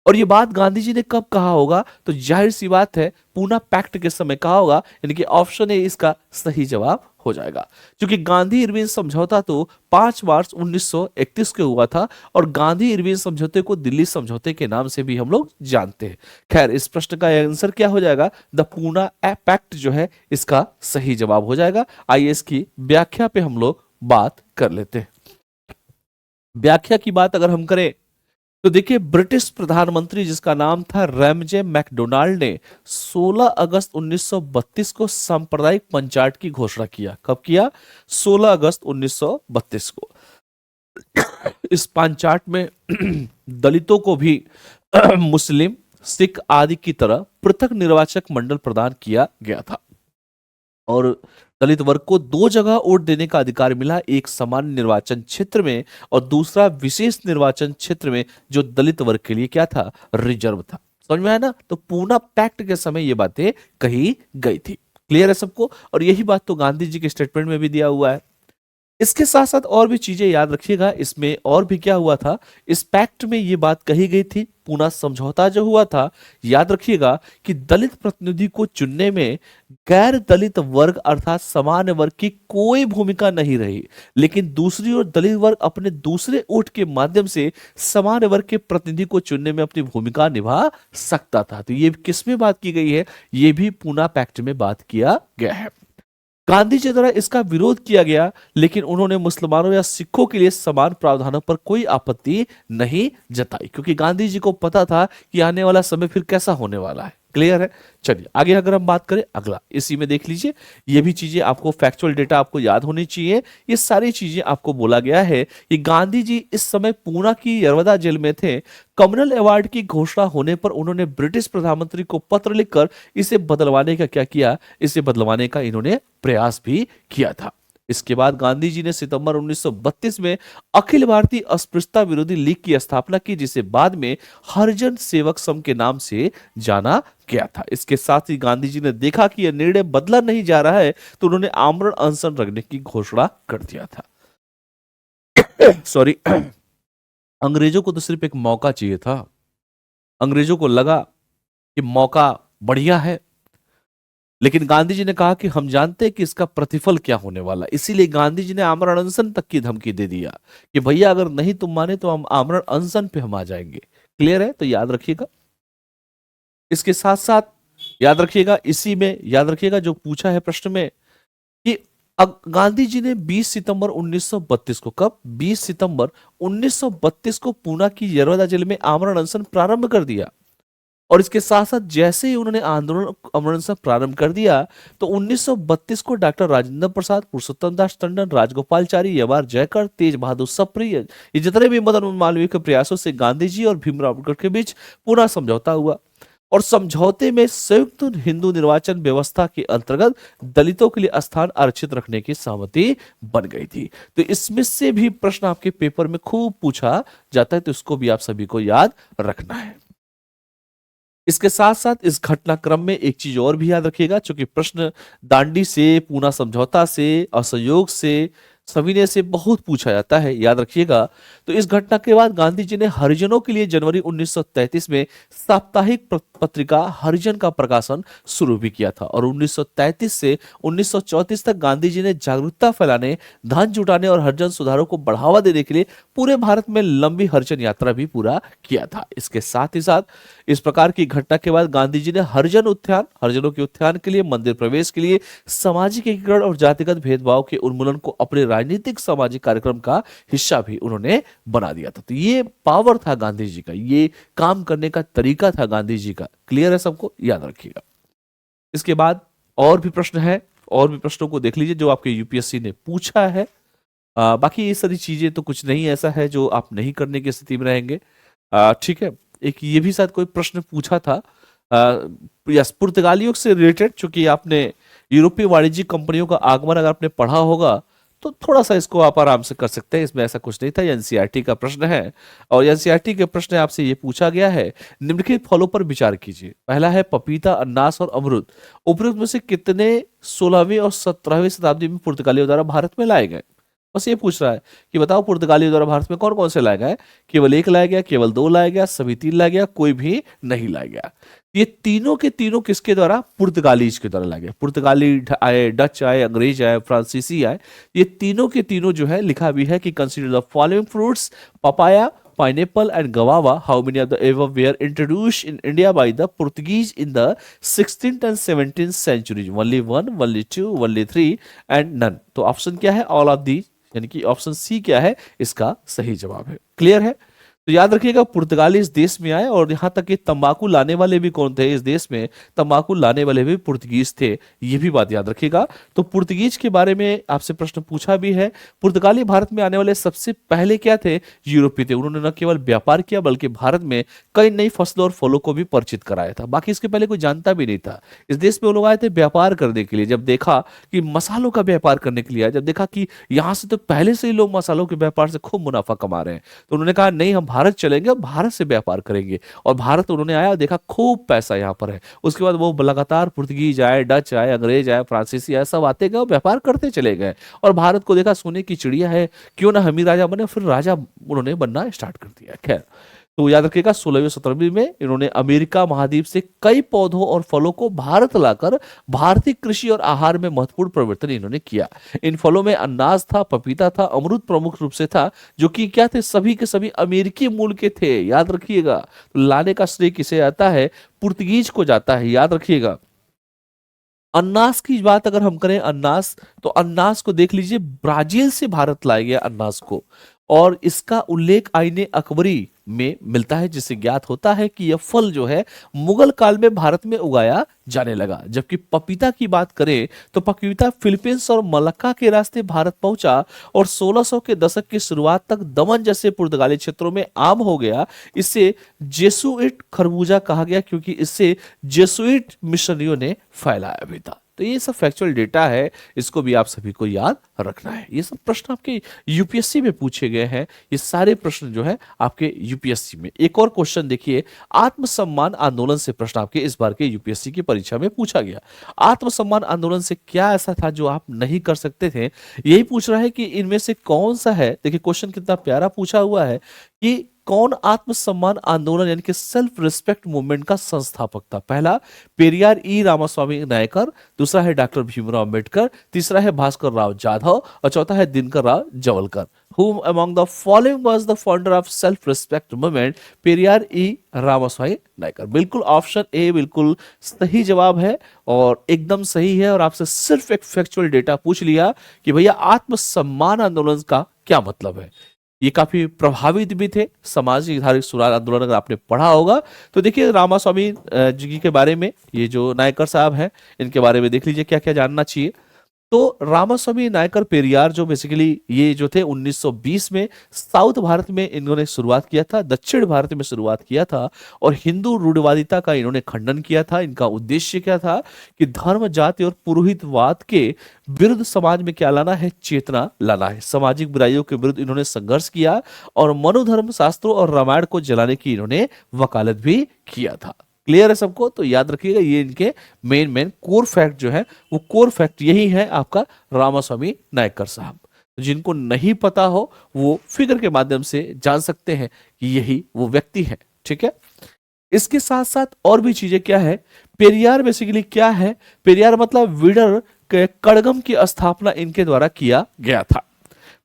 और ये बात गांधी जी ने कब कहा होगा? तो जाहिर सी बात है पूना पैक्ट के समय कहा होगा, यानी कि ऑप्शन ए इसका सही जवाब हो जाएगा। क्योंकि गांधी इरविन समझौता तो 5 मार्च 1931 के हुआ था और गांधी इरविन समझौते को दिल्ली समझौते के नाम से भी हम लोग जानते हैं। खैर, इस प्रश्न का आंसर क्या हो जाएगा? द पूना पैक्ट जो है इसका सही जवाब हो जाएगा। आइए इसकी व्याख्या पे हम लोग बात कर लेते हैं। व्याख्या की बात अगर हम करें तो देखिए, ब्रिटिश प्रधानमंत्री जिसका नाम था रैमजे मैकडोनाल्ड ने 16 अगस्त 1932 को सांप्रदायिक पंचायत की घोषणा किया। कब किया? 16 अगस्त 1932 को। इस पंचायत में दलितों को भी मुस्लिम, सिख आदि की तरह पृथक निर्वाचक मंडल प्रदान किया गया था और दलित वर्ग को 2 जगह वोट देने का अधिकार मिला, एक सामान्य निर्वाचन क्षेत्र में और दूसरा विशेष निर्वाचन क्षेत्र में जो दलित वर्ग के लिए क्या था? रिजर्व था। समझ में आया ना? तो पूना पैक्ट के समय ये बातें कही गई थी। क्लियर है सबको? और यही बात तो गांधी जी के स्टेटमेंट में भी दिया हुआ है। इसके साथ साथ और भी चीजें याद रखिएगा। इसमें और भी क्या हुआ था? इस पैक्ट में ये बात कही गई थी, पूना समझौता जो हुआ था, याद रखिएगा कि दलित प्रतिनिधि को चुनने में गैर दलित वर्ग अर्थात सामान्य वर्ग की कोई भूमिका नहीं रही, लेकिन दूसरी ओर दलित वर्ग अपने दूसरे वोट के माध्यम से सामान्य वर्ग के प्रतिनिधि को चुनने में अपनी भूमिका निभा सकता था। तो ये किसमें बात की गई है? ये भी पूना पैक्ट में बात किया गया है। गांधी जी द्वारा इसका विरोध किया गया, लेकिन उन्होंने मुसलमानों या सिखों के लिए समान प्रावधानों पर कोई आपत्ति नहीं जताई, क्योंकि गांधी जी को पता था कि आने वाला समय फिर कैसा होने वाला है। क्लियर है। चलिए आगे अगर हम बात करें, अगला इसी में देख लीजिए, ये भी चीजें आपको फैक्चुअल डेटा आपको याद होनी चाहिए। ये सारी चीजें आपको बोला गया है कि गांधी जी इस समय पूना की यरवदा जेल में थे। कम्युनल अवार्ड की घोषणा होने पर उन्होंने ब्रिटिश प्रधानमंत्री को पत्र लिखकर इसे बदलवाने का क्या किया, इसे बदलवाने का इन्होंने प्रयास भी किया था। इसके बाद गांधी जी ने सितंबर 1932 में अखिल भारतीय अस्पृश्यता विरोधी लीग की स्थापना की, जिसे बाद में हरिजन सेवक संघ के नाम से जाना गया था। इसके साथ ही गांधी जी ने देखा कि यह निर्णय बदला नहीं जा रहा है, तो उन्होंने आमरण अनशन रखने की घोषणा कर दिया था। सॉरी, अंग्रेजों को तो सिर्फ एक मौका चाहिए था। अंग्रेजों को लगा कि मौका बढ़िया है, लेकिन गांधी जी ने कहा कि हम जानते हैं कि इसका प्रतिफल क्या होने वाला, इसीलिए गांधी जी ने आमरण अनशन तक की धमकी दे दिया कि भैया अगर नहीं तुम माने तो हम आमरण अनशन पे हम आ जाएंगे। क्लियर है, तो याद रखिएगा। इसके साथ साथ याद रखिएगा, इसी में याद रखिएगा जो पूछा है प्रश्न में कि गांधी जी ने 20 सितंबर 1932 को, कब 20 सितंबर 1932 को पूना की यरवदा जेल में आमरण अनशन प्रारंभ कर दिया। और इसके साथ साथ जैसे ही उन्होंने आंदोलन आमरण अनशन प्रारंभ कर दिया, तो 1932 को डॉक्टर राजेंद्र प्रसाद, पुरुषोत्तम दास टंडन, राजगोपालचारी, यवार जयकर, तेज बहादुर सप्री, ये जितने भी मदन मालवीय के प्रयासों से गांधी जी और भीमराव अम्बेडकर के बीच पुनः समझौता हुआ। और समझौते में संयुक्त हिंदू निर्वाचन व्यवस्था के अंतर्गत दलितों के लिए स्थान आरक्षित रखने की सहमति बन गई थी। तो इसमें से भी प्रश्न आपके पेपर में खूब पूछा जाता है, तो इसको भी आप सभी को याद रखना है। इसके साथ साथ इस घटनाक्रम में एक चीज और भी याद रखिएगा, चूंकि प्रश्न दांडी से, पूना समझौता से, असहयोग से, सविनय से बहुत पूछा जाता है, याद रखिएगा। तो इस घटना के बाद गांधी जी ने हरिजनों के लिए जनवरी 1933 में साप्ताहिक पत्रिका हरिजन का प्रकाशन शुरू भी किया था। और 1933 से 1934 तक गांधी जी ने जागरूकता फैलाने, धन जुटाने और हरिजन सुधारों को बढ़ावा देने के लिए पूरे भारत में लंबी हरिजन यात्रा भी पूरा किया था। इसके साथ ही साथ इस प्रकार की घटना के बाद गांधी जी ने हरिजन उत्थान, हरिजनों के उत्थान के लिए, मंदिर प्रवेश के लिए, सामाजिक एकीकरण और जातिगत भेदभाव के उन्मूलन को अपने राजनीतिक सामाजिक कार्यक्रम का हिस्सा भी उन्होंने बना दिया था। तो ये पावर था गांधी जी का, ये काम करने का तरीका था गांधी जी का। क्लियर है सबको, याद रखिएगा। इसके बाद और भी प्रश्न है, और भी प्रश्नों को देख लीजिए जो आपके यूपीएससी ने पूछा है। बाकी ये सारी चीजें तो कुछ नहीं ऐसा है जो आप नहीं करने की स्थिति में रहेंगे। ठीक है, एक ये भी शायद कोई प्रश्न पूछा था यस, पुर्तगालियों से रिलेटेड, चूंकि आपने यूरोपीय वाणिज्यिक कंपनियों का आगमन अगर आपने पढ़ा होगा तो थोड़ा सा इसको आप आराम से कर सकते हैं, इसमें ऐसा कुछ नहीं था। एनसीईआरटी का प्रश्न है, और एनसीईआरटी के प्रश्न आपसे ये पूछा गया है, निम्नलिखित फलों पर विचार कीजिए। पहला है पपीता, अनानास और अमरूद। उपरोक्त में से कितने 16वीं और 17वीं शताब्दी में पुर्तगालियों द्वारा भारत में लाए गए? बस ये पूछ रहा है कि बताओ पुर्तगालियों द्वारा भारत में कौन कौन से लाया गया है। केवल एक लाया गया, केवल दो लाया गया, सभी तीन लाया गया, कोई भी नहीं लाया गया। ये तीनों के तीनों किसके द्वारा? पुर्तगालीज के द्वारा लाया गया। पुर्तगाली आए, डच आए, अंग्रेज आए, फ्रांसीसी आए, ये तीनों के तीनों जो है लिखा भी है कि consider the following fruits, papaya, pineapple and guava, how many of the above were introduced in India by the Portuguese in the 16th and 17th centuries? Only one, only two, only three and none. तो option क्या है? All of the, यानी कि option C क्या है इसका सही जवाब है। क्लियर है, तो याद रखिएगा पुर्तगाली इस देश में आए, और यहां तक कि तंबाकू लाने वाले भी कौन थे इस देश में? तंबाकू लाने वाले भी पुर्तगीज थे, ये भी बात याद रखिएगा। तो पुर्तगीज के बारे में आपसे प्रश्न पूछा भी है। पुर्तगाली भारत में आने वाले सबसे पहले क्या थे? यूरोपीय थे। उन्होंने न केवल व्यापार किया बल्कि भारत में कई नई फसलों और फलों को भी परिचित कराया था। बाकी इसके पहले कोई जानता भी नहीं था। इस देश में वो लोग आए थे व्यापार करने के लिए। जब देखा कि मसालों का व्यापार करने के लिए आए, जब देखा कि यहाँ से तो पहले से ही लोग मसालों के व्यापार से खूब मुनाफा कमा रहे हैं, तो उन्होंने कहा नहीं, हम भारत चलेंगे, भारत से व्यापार करेंगे। और भारत उन्होंने आया और देखा खूब पैसा यहाँ पर है। उसके बाद वो लगातार पुर्तगीज आए, डच आए, अंग्रेज आए, फ्रांसीसी आए, सब आते गए और व्यापार करते चले गए। और भारत को देखा सोने की चिड़िया है, क्यों ना हम ही राजा बने, फिर राजा उन्होंने बनना स्टार्ट कर दिया। खैर, तो याद रखिएगा 16वीं 17वीं में इन्होंने अमेरिका महाद्वीप से कई पौधों और फलों को भारत लाकर भारतीय कृषि और आहार में महत्वपूर्ण परिवर्तन इन्होंने किया। इन फलों में अनानास था, पपीता था, अमरूद प्रमुख रूप से था, जो कि क्या थे? सभी के सभी अमेरिकी मूल के थे। याद रखिएगा, तो लाने का श्रेय किसे आता है? पुर्तगीज को जाता है। याद रखिएगा। अनानास की बात अगर हम करें, अनानास, तो अनानास को देख लीजिए, ब्राजील से भारत लाया गया अनानास को, और इसका उल्लेख आईने अकबरी में मिलता है, जिससे ज्ञात होता है कि यह फल जो है मुगल काल में भारत में उगाया जाने लगा। जबकि पपीता की बात करें तो पपीता फिलीपींस और मलक्का के रास्ते भारत पहुंचा और 1600 के दशक की शुरुआत तक दमन जैसे पुर्तगाली क्षेत्रों में आम हो गया। इसे जेसुइट खरबूजा कहा गया क्योंकि इससे जेसुइट मिशनरियों ने फैलाया भी था। तो ये सब फैक्चुअल डेटा है, इसको भी आप सभी को याद रखना है। ये सब प्रश्न आपके यूपीएससी में पूछे गए हैं, ये सारे प्रश्न जो है आपके यूपीएससी में। एक और क्वेश्चन देखिए, आत्मसम्मान आंदोलन से प्रश्न आपके इस बार के यूपीएससी की परीक्षा में पूछा गया। आत्मसम्मान आंदोलन से क्या ऐसा था जो आप नहीं कर सकते थे, यही पूछ रहा है कि इनमें से कौन सा है। देखिए क्वेश्चन कितना प्यारा पूछा हुआ है कि कौन आत्मसम्मान आंदोलन यानी कि सेल्फ रिस्पेक्ट मूवमेंट का संस्थापक था। पहला पेरियार ई रामास्वामी नायकर, दूसरा है डॉक्टर भीमराव अंबेडकर, तीसरा है भास्कर राव जाधव और चौथा है Dinkar Rao जवलकर। Whom among the following was the founder of self respect movement? Periyar ई रामास्वामी नायकर। बिल्कुल ऑप्शन ए बिल्कुल सही जवाब है और एकदम सही है। और आपसे सिर्फ एक फैक्चुअल डेटा पूछ लिया कि भैया आत्मसम्मान आंदोलन का क्या मतलब है। ये काफी प्रभावित भी थे सामाजिक धार्मिक सुधार आंदोलन, अगर आपने पढ़ा होगा तो देखिए रामास्वामी जी के बारे में, ये जो नायकर साहब हैं इनके बारे में देख लीजिए क्या क्या जानना चाहिए। तो रामास्वामी नायकर पेरियार जो बेसिकली ये जो थे 1920 में साउथ भारत में इन्होंने शुरुआत किया था, दक्षिण भारत में शुरुआत किया था और हिंदू रूढ़िवादिता का इन्होंने खंडन किया था। इनका उद्देश्य क्या था कि धर्म जाति और पुरोहितवाद के विरुद्ध समाज में क्या लाना है, चेतना लाना है। सामाजिक बुराइयों के विरुद्ध इन्होंने संघर्ष किया और मनोधर्म शास्त्रों और रामायण को जलाने की इन्होंने वकालत भी किया था। क्लियर है सबको? तो याद रखिएगा ये इनके मेन कोर फैक्ट जो है वो कोर फैक्ट यही है आपका रामास्वामी नायकर साहब। जिनको नहीं पता हो वो फिगर के माध्यम से जान सकते हैं कि यही वो व्यक्ति है। ठीक है, इसके साथ साथ और भी चीजें क्या है। पेरियार बेसिकली क्या है, पेरियार मतलब विडर के कड़गम की स्थापना इनके द्वारा किया गया था।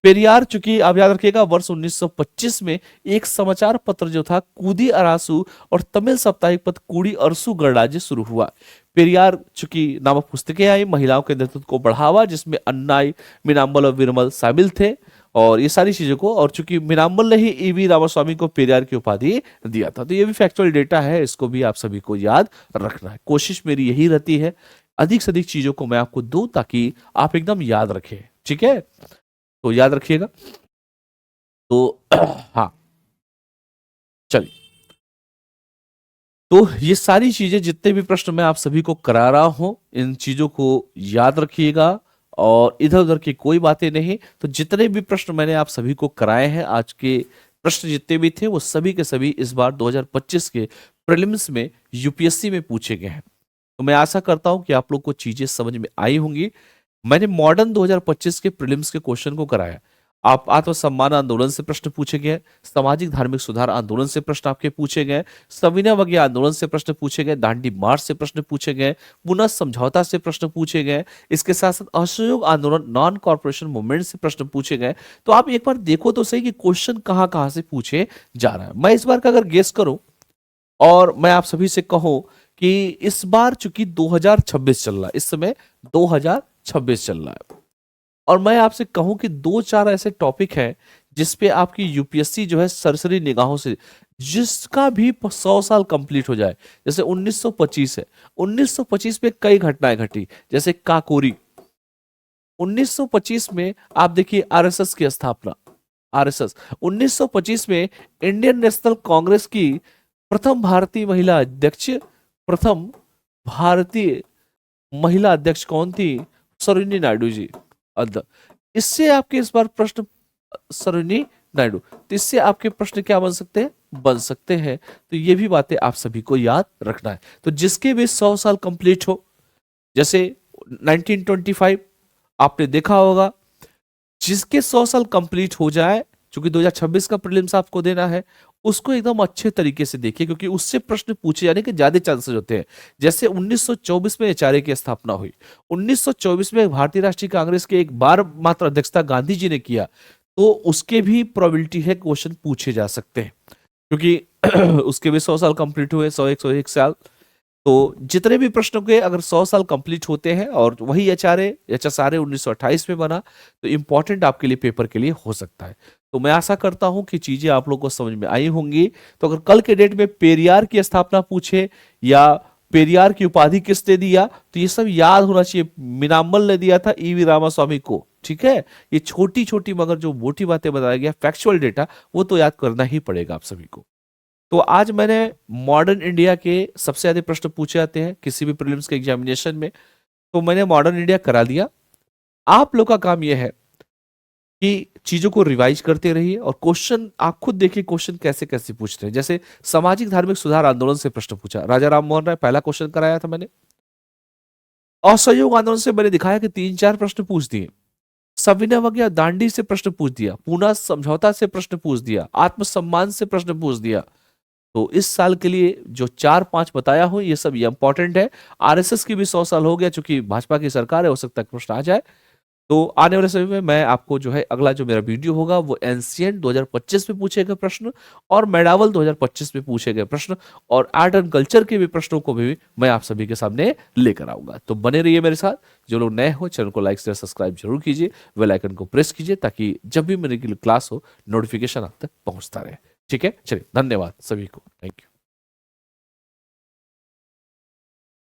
पेरियार चूंकि आप याद रखिएगा वर्ष 1925 में एक समाचार पत्र जो था कूदी अरासू और तमिल साप्ताहिक पत्र कूड़ी अरसू गणराज्य शुरू हुआ। पेरियार चूंकि नामक पुस्तकें आई, महिलाओं के नेतृत्व को बढ़ावा, जिसमें अन्नाई मिनाम्बल और विरमल शामिल थे और ये सारी चीजों को, और चूंकि मिनाम्बल ने ही ईवी रामास्वामी को पेरियार की उपाधि दिया था। तो ये भी फैक्चुअल डेटा है, इसको भी आप सभी को याद रखना है। कोशिश मेरी यही रहती है अधिक से अधिक चीजों को मैं आपको दूं ताकि आप एकदम याद रखें। ठीक है, तो याद रखिएगा। तो हाँ चलिए, तो ये सारी चीजें जितने भी प्रश्न मैं आप सभी को करा रहा हूं इन चीजों को याद रखिएगा और इधर उधर की कोई बातें नहीं। तो जितने भी प्रश्न मैंने आप सभी को कराए हैं, आज के प्रश्न जितने भी थे वो सभी के सभी इस बार 2025 के प्रीलिम्स में यूपीएससी में पूछे गए हैं। तो मैं आशा करता हूं कि आप लोग को चीजें समझ में आई होंगी। मैंने मॉडर्न 2025 के प्रीलिम्स के क्वेश्चन को कराया। आप आत्मसम्मान आंदोलन से प्रश्न पूछे गए, सामाजिक धार्मिक सुधार आंदोलन से प्रश्न आपके पूछे गए, सविनय अवज्ञा आंदोलन से प्रश्न पूछे गए, दांडी मार्च से प्रश्न पूछे गए, पुनः समझौता से प्रश्न पूछे गए, इसके साथ साथ असहयोग आंदोलन नॉन कॉर्पोरेशन मूवमेंट से प्रश्न पूछे गए। तो आप एक बार देखो तो सही कि क्वेश्चन कहां कहां से पूछे जा रहा है। मैं इस बार का अगर गेस करूं और मैं आप सभी से कहूं कि इस बार चूंकि 2026 चल रहा है, इस समय 2026 चल रहा है, और मैं आपसे कहूं कि दो चार ऐसे टॉपिक हैं जिसपे आपकी यूपीएससी जो है सरसरी निगाहों से, जिसका भी 100 साल कंप्लीट हो जाए, जैसे 1925 है, 1925 में कई घटनाएं घटी, जैसे काकोरी 1925 में आप देखिए आरएसएस की स्थापना, आरएसएस 1925 में इंडियन नेशनल कांग्रेस की प्रथम भारतीय महिला अध्यक्ष, प्रथम भारतीय महिला अध्यक्ष कौन थी? सरोजिनी नायडू जी। इससे आपके इस बार प्रश्न सरोजिनी नायडू, तो इससे आपके प्रश्न क्या बन सकते हैं? बन सकते हैं। तो ये भी बातें आप सभी को याद रखना है। तो जिसके भी 100 साल कंप्लीट हो, जैसे 1925 आपने देखा होगा, जिसके 100 साल कंप्लीट हो जाए, क्योंकि 2026 का प्रीलिम्स आपको देना है, उसको एकदम अच्छे तरीके से देखिए क्योंकि उससे प्रश्न पूछे जाने के ज्यादा चांसेस होते हैं। जैसे 1924 में एचआरए की स्थापना हुई, 1924 में भारतीय राष्ट्रीय कांग्रेस के एक बार मात्र अध्यक्षता गांधी जी ने किया, तो उसके भी प्रोबेबिलिटी है क्वेश्चन पूछे जा सकते हैं क्योंकि उसके भी 100 साल कंप्लीट हुए, 101 साल। तो जितने भी प्रश्नों के अगर 100 साल कंप्लीट होते हैं और वही एचएसआरए 1928 में बना, तो इंपॉर्टेंट आपके लिए पेपर के लिए हो सकता है। तो मैं आशा करता हूं कि चीजें आप लोगों को समझ में आई होंगी। तो अगर कल के डेट में पेरियार की स्थापना पूछे या पेरियार की उपाधि किसने दिया, तो ये सब याद होना चाहिए। मिनामल ने दिया था ईवी रामास्वामी को, ठीक है। ये छोटी छोटी मगर जो मोटी बातें बताया गया, फैक्चुअल डेटा, वो तो याद करना ही पड़ेगा आप सभी को। तो आज मैंने मॉडर्न इंडिया के सबसे ज्यादा प्रश्न पूछे जाते हैं किसी भी प्रीलिम्स के एग्जामिनेशन में, तो मैंने मॉडर्न इंडिया करा दिया। आप लोग का काम यह है कि चीजों को रिवाइज करते रहिए और क्वेश्चन आप खुद देखिए क्वेश्चन कैसे कैसे पूछते हैं। जैसे सामाजिक धार्मिक सुधार आंदोलन से प्रश्न पूछा, राजा राम मोहन राय, पहला क्वेश्चन कराया था मैंने। असहयोग आंदोलन से मैंने दिखाया कि 3-4 प्रश्न पूछ दिए। सविनय अवज्ञा दांडी से प्रश्न पूछ दिया, पूना समझौता से प्रश्न पूछ दिया, आत्मसम्मान से प्रश्न पूछ दिया। तो इस साल के लिए जो 4-5 बताया हूं, ये सब ये इंपॉर्टेंट है। आरएसएस की भी 100 साल हो गया, चूंकि भाजपा की सरकार है, हो सकता है प्रश्न आ जाए। तो आने वाले समय में मैं आपको जो है अगला जो मेरा वीडियो होगा वो एंशिएंट 2025 में पूछे गए प्रश्न और मेडावल 2025 में पूछे गए प्रश्न और आर्ट एंड कल्चर के भी प्रश्नों को भी मैं आप सभी के सामने लेकर आऊंगा। तो बने रहिए मेरे साथ। जो लोग नए हो चैनल को लाइक शेयर सब्सक्राइब जरूर कीजिए, बेल आइकन को प्रेस कीजिए ताकि जब भी मेरी क्लास हो नोटिफिकेशन आप तक पहुंचता रहे। ठीक है, चलिए, धन्यवाद सभी को, थैंक यू।